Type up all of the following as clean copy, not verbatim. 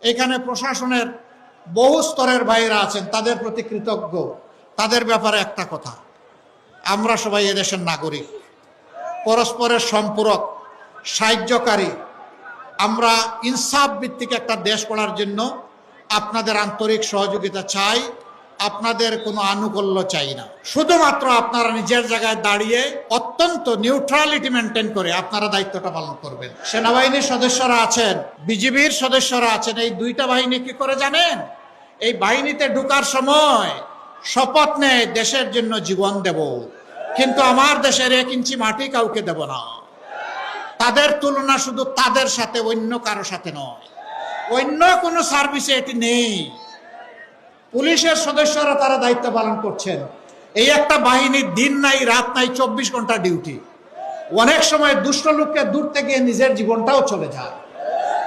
এখানে প্রশাসনের বহু স্তরের ভাইরা আছেন, তাদের প্রতি কৃতজ্ঞ। তাদের ব্যাপারে একটা কথা, আমরা সবাই এদেশের নাগরিক, পরস্পরের সম্পূরক, সাহায্যকারী। আমরা ইনসাফ ভিত্তিক একটা দেশ গড়ার জন্য আপনাদের আন্তরিক সহযোগিতা চাই, আপনাদের কোনো আনুকূল্য চাই না। শুধুমাত্র আপনারা নিজের জায়গায় দাঁড়িয়ে অত্যন্ত নিউট্রালিটি মেনটেন করে আপনারা দায়িত্বটা পালন করবেন। সেনাবাহিনীর সদস্যরা আছেন, বিজিবির সদস্যরা আছেন, এই দুইটা বাহিনী কি করে জানেন? এই বাহিনীতে ঢোকার সময় শপথ নেয় দেশের জন্য জীবন দেব, কিন্তু আমার দেশের 1 ইঞ্চি মাটি কাউকে দেব না। তাদের তুলনা শুধু তাদের সাথে, অন্য কারো সাথে নয়। অন্য কোনো সার্ভিসে এটি নেই। পুলিশের সদস্যরা তারা দায়িত্ব পালন করছেন। এই একটা বাহিনীর দিন নাই রাত নাই, 24 ঘন্টা ডিউটি। অনেক সময় দুষ্ট লোককে দূরতে গিয়ে নিজের জীবনটাও চলে যায়।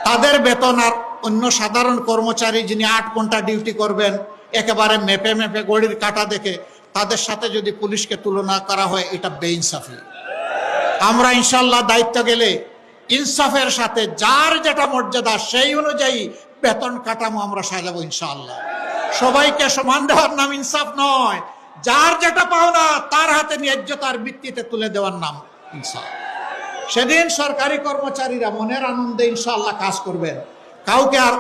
তাদের বেতন আর অন্য সাধারণ কর্মচারী যিনি 8 ঘন্টা ডিউটি করবেন একেবারে মেপে মেপে গড়ির কাটা দেখে, তাদের সাথে যদি পুলিশকে তুলনা করা হয়, এটা বেইনসাফি। আমরা ইনশাল্লাহ দায়িত্ব গেলে ইনসাফের সাথে যার যেটা মর্যাদা সেই অনুযায়ী বেতন কাঠামো আমরা সাজাবো ইনশাআল্লাহ। সবাইকে সমান দেওয়ার নাম ইনসাফ নয়, যার যেটা পাওনা তার হাতে ন্যায্যতার ভিত্তিতে তুলে দেওয়ার নাম ইনসাফ। সেদিন সরকারি কর্মচারীরা মনের আনন্দে ইনশাআল্লাহ কাজ করবেন, কাউকে আর